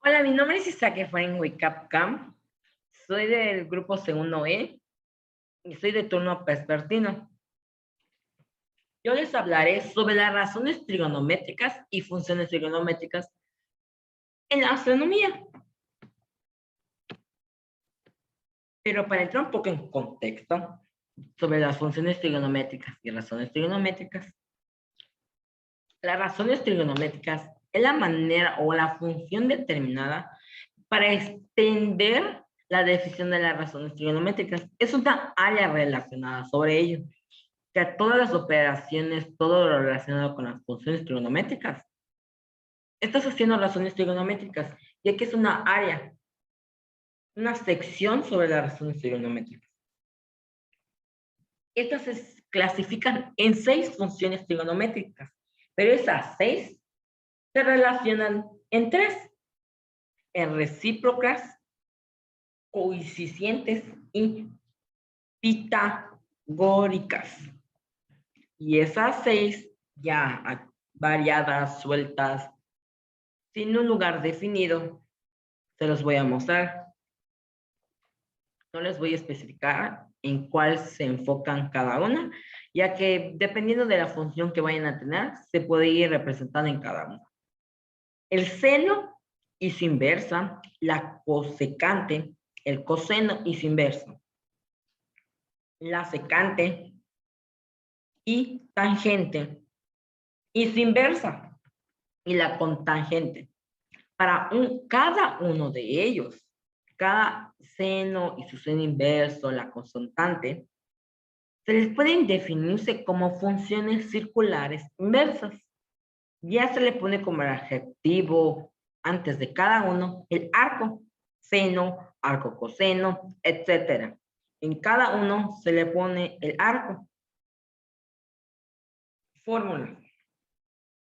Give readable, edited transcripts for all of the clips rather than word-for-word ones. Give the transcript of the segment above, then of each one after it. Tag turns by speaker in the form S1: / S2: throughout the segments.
S1: Hola, mi nombre es Isaac Efraín Huicapcam. Soy del grupo segundo E y soy de turno vespertino. Yo les hablaré sobre las razones trigonométricas y funciones trigonométricas en la astronomía. Pero para entrar un poco en contexto sobre las funciones trigonométricas y razones trigonométricas, las razones trigonométricas es la manera o la función determinada para extender la definición de las razones trigonométricas. Es una área relacionada sobre ello, que todas las operaciones, todo lo relacionado con las funciones trigonométricas, estás haciendo razones trigonométricas, ya que es una área, una sección sobre las razones trigonométricas. Estas se clasifican en 6 funciones trigonométricas, pero esas 6 se relacionan en 3, en recíprocas, coeficientes y pitagóricas. Y esas 6 ya variadas, sueltas, sin un lugar definido, se los voy a mostrar. No les voy a especificar en cuál se enfocan cada una, ya que dependiendo de la función que vayan a tener, se puede ir representando en cada una. El seno y su inversa, la cosecante, el coseno y su inverso, la secante y tangente y su inversa y la cotangente. Para cada uno de ellos, cada seno y su seno inverso, la constante, se les pueden definirse como funciones circulares inversas. Ya se le pone como el adjetivo antes de cada uno el arco, seno, arco coseno, etc. En cada uno se le pone el arco. Fórmulas.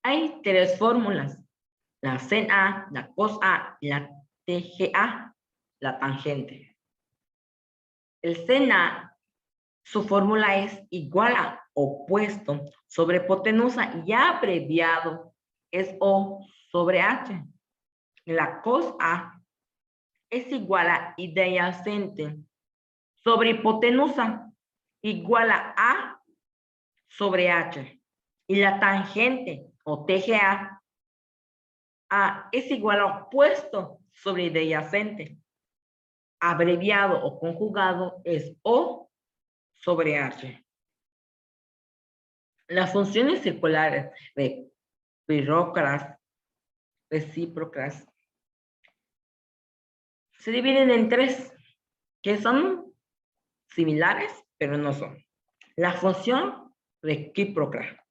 S1: Hay 3 fórmulas: la sena, la cos-A y la TGA, la tangente. El sena, su fórmula es igual a opuesto sobre hipotenusa y abreviado es O sobre H. La cos-A es igual a adyacente sobre hipotenusa igual a sobre H. Y la tangente o TGA es igual a opuesto sobre adyacente. Abreviado o conjugado es O sobre H. Las funciones circulares recíprocas se dividen en 3, que son similares, pero no son. La función recíproca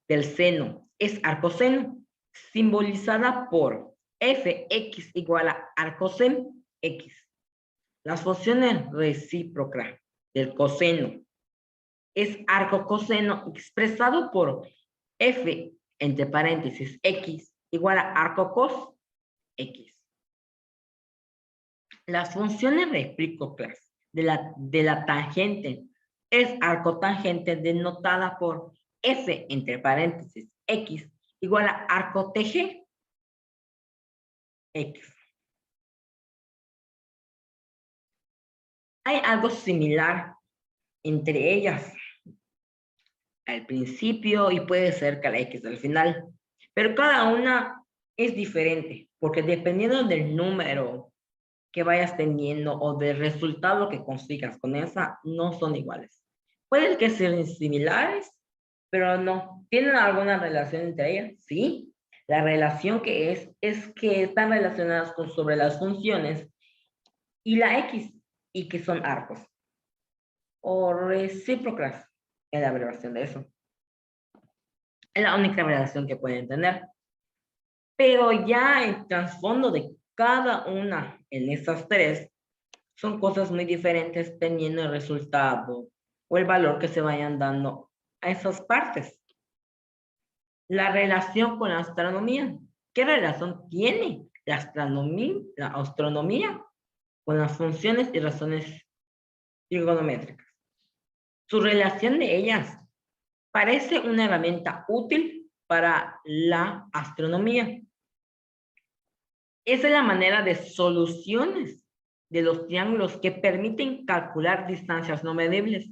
S1: del seno es arcoseno, simbolizada por Fx igual a arcoseno X. Las funciones recíprocas del coseno es arcocoseno expresado por F entre paréntesis X igual a arcocos X. Las funciones recíprocas de la tangente es arcotangente denotada por F entre paréntesis X igual a arcotg X. Hay algo similar entre ellas al principio y puede ser que la X al final, pero cada una es diferente porque dependiendo del número que vayas teniendo o del resultado que consigas con esa, no son iguales. Pueden que sean similares, pero no. ¿Tienen alguna relación entre ellas? Sí. La relación que es que están relacionadas con sobre las funciones y la X, y que son arcos. O recíprocas, es la abreviación de eso. Es la única relación que pueden tener. Pero ya el trasfondo de cada una en esas 3 son cosas muy diferentes teniendo el resultado o el valor que se vayan dando a esas partes. La relación con la astronomía. ¿Qué relación tiene la astronomía con las funciones y razones trigonométricas? Su relación de ellas parece una herramienta útil para la astronomía. Esa es la manera de soluciones de los triángulos que permiten calcular distancias no medibles.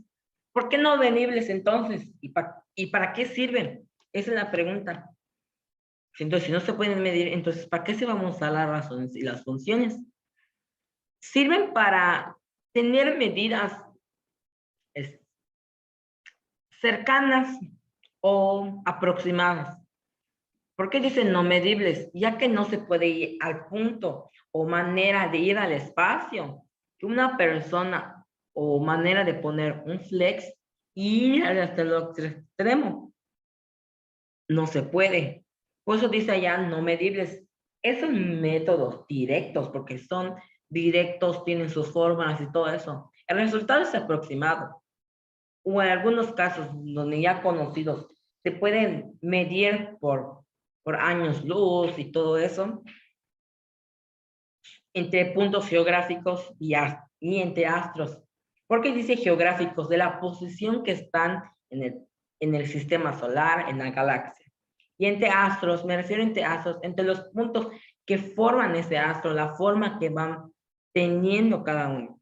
S1: ¿Por qué no medibles entonces? ¿Y para qué sirven? Esa es la pregunta. Entonces, si no se pueden medir, entonces, ¿para qué se van a usar las razones y las funciones? Sirven para tener medidas cercanas o aproximadas. ¿Por qué dicen no medibles? Ya que no se puede ir al punto o manera de ir al espacio que una persona o manera de poner un flex y ir hasta el otro extremo. No se puede. Por eso dice allá no medibles. Esos métodos directos, porque son directos, tienen sus formas y todo eso. El resultado es aproximado. O en algunos casos donde ya conocidos se pueden medir por años luz y todo eso, entre puntos geográficos y entre astros. ¿Por qué dice geográficos? De la posición que están en el sistema solar, en la galaxia. Y entre astros, me refiero entre astros, entre los puntos que forman ese astro, la forma que van teniendo cada uno.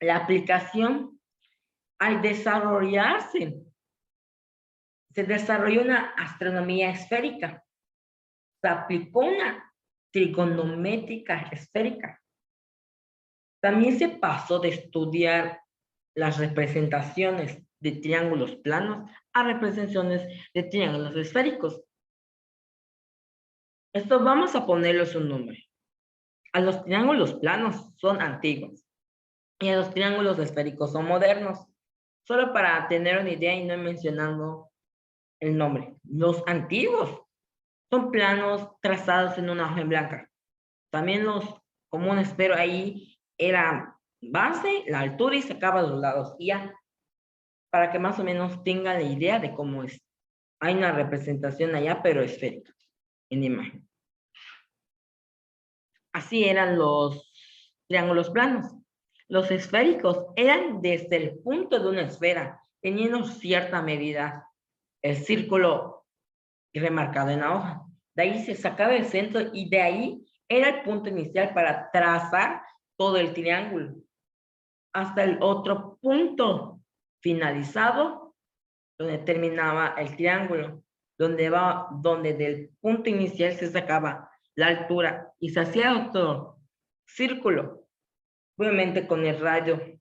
S1: La aplicación, al desarrollarse, se desarrolló una astronomía esférica. Se aplicó una trigonométrica esférica. También se pasó de estudiar las representaciones de triángulos planos a representaciones de triángulos esféricos. Esto vamos a ponerles un nombre. A los triángulos planos son antiguos y a los triángulos esféricos son modernos. Solo para tener una idea y no mencionando el nombre. Los antiguos son planos trazados en una hoja en blanca. También los comunes, pero ahí era base, la altura y sacaba los lados. Y ya, para que más o menos tenga la idea de cómo es. Hay una representación allá, pero esférica, en imagen. Así eran los triángulos planos. Los esféricos eran desde el punto de una esfera, teniendo cierta medida, el círculo remarcado en la hoja. De ahí se sacaba el centro y de ahí era el punto inicial para trazar todo el triángulo. Hasta el otro punto finalizado, donde terminaba el triángulo, donde del punto inicial se sacaba la altura y se hacía otro círculo, obviamente con el radio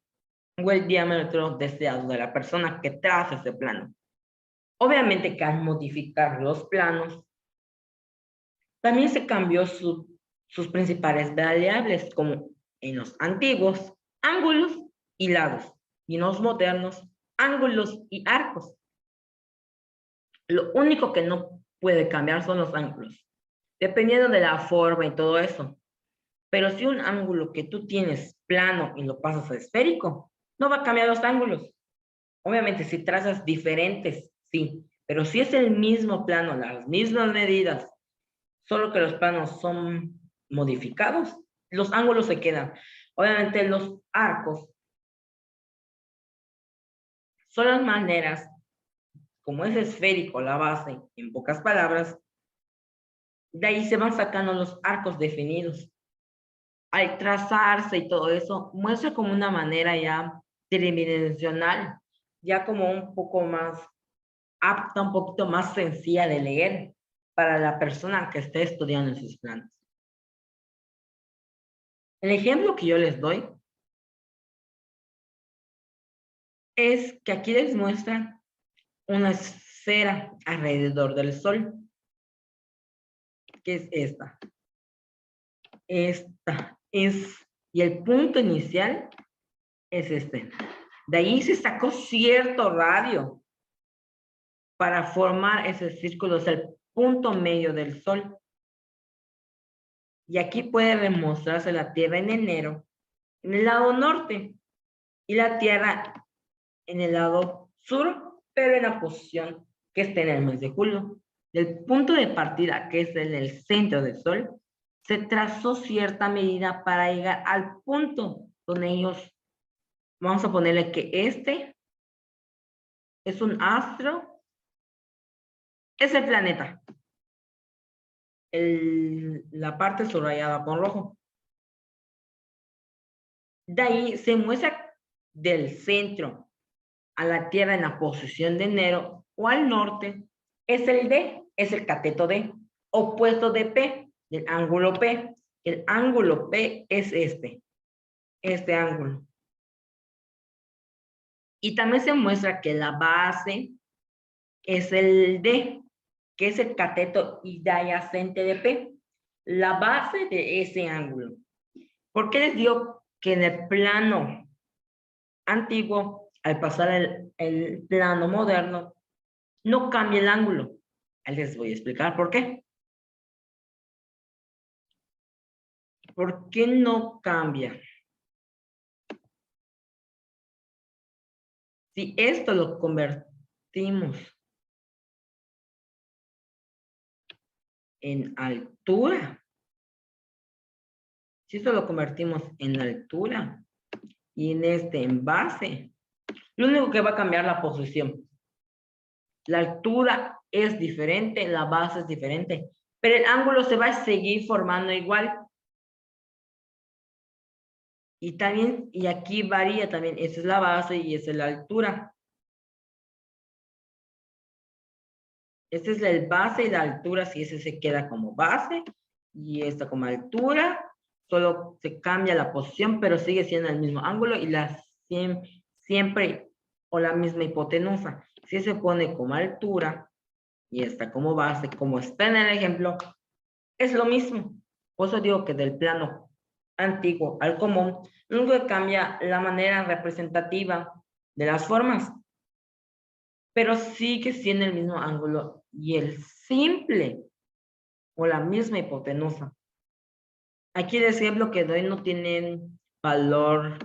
S1: o el diámetro deseado de la persona que traza ese plano. Obviamente que al modificar los planos, también se cambió sus principales variables, como en los antiguos, ángulos y lados, y en los modernos, ángulos y arcos. Lo único que no puede cambiar son los ángulos, dependiendo de la forma y todo eso. Pero si un ángulo que tú tienes plano y lo pasas a esférico, no va a cambiar los ángulos. Obviamente, si trazas diferentes, sí, pero si es el mismo plano, las mismas medidas, solo que los planos son modificados, los ángulos se quedan. Obviamente, los arcos son las maneras, como es esférico la base, en pocas palabras, de ahí se van sacando los arcos definidos. Al trazarse y todo eso, muestra como una manera ya tridimensional, ya como un poco más apta, un poquito más sencilla de leer para la persona que esté estudiando esos planos. El ejemplo que yo les doy es que aquí les muestra una esfera alrededor del Sol, que es esta. Esta es, y el punto inicial es este. De ahí se sacó cierto radio para formar ese círculo, es el punto medio del Sol. Y aquí puede demostrarse la Tierra en enero, en el lado norte, y la Tierra en el lado sur, pero en la posición que está en el mes de julio. Del punto de partida, que es en el centro del Sol, se trazó cierta medida para llegar al punto donde ellos, vamos a ponerle que este es un astro, es el planeta. la parte subrayada con rojo. De ahí se muestra del centro a la Tierra en la posición de enero o al norte, es el D, es el cateto D, opuesto de P, del ángulo P. El ángulo P es este ángulo. Y también se muestra que la base es el D, que es el cateto adyacente de P, la base de ese ángulo. ¿Por qué les digo que en el plano antiguo, al pasar el plano moderno, no cambia el ángulo? Les voy a explicar por qué. ¿Por qué no cambia? Si esto lo convertimos en altura, si esto lo convertimos en altura y en en base, lo único que va a cambiar la posición. La altura es diferente, la base es diferente, pero el ángulo se va a seguir formando igual. Y también, y aquí varía también, esa es la base y esa es la altura. Esta es la base y la altura, si ese se queda como base y esta como altura, solo se cambia la posición, pero sigue siendo el mismo ángulo y siempre o la misma hipotenusa. Si se pone como altura y esta como base, como está en el ejemplo, es lo mismo. Por eso digo que del plano antiguo al común, lo único que cambia la manera representativa de las formas, pero sigue siendo el mismo ángulo y el simple o la misma hipotenusa. Aquí el ejemplo que doy no tienen valor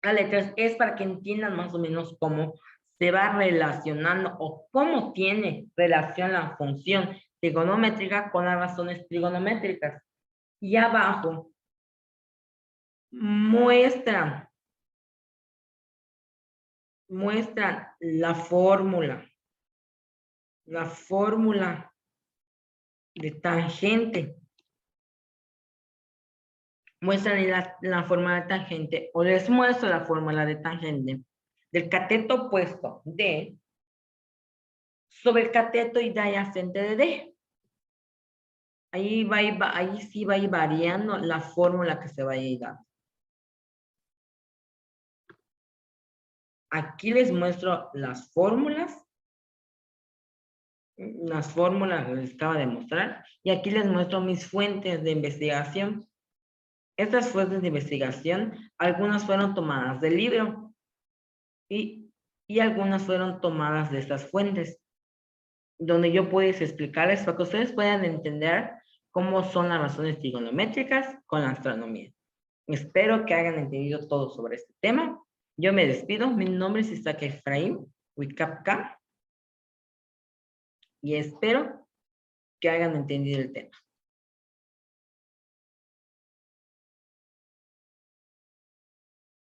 S1: a letras, es para que entiendan más o menos cómo se va relacionando o cómo tiene relación la función trigonométrica con las razones trigonométricas. Y abajo muestran la fórmula de tangente. Muestran la fórmula de tangente, o les muestro la fórmula de tangente del cateto opuesto D sobre el cateto adyacente de D. Ahí sí va a ir variando la fórmula que se va a ir dando. Aquí les muestro las fórmulas que les acabo de mostrar, y aquí les muestro mis fuentes de investigación. Estas fuentes de investigación, algunas fueron tomadas del libro y algunas fueron tomadas de estas fuentes, donde yo puedo explicarles para que ustedes puedan entender cómo son las razones trigonométricas con la astronomía. Espero que hayan entendido todo sobre este tema. Yo me despido. Mi nombre es Isaac Efraín Huicapca y espero que hayan entendido el tema.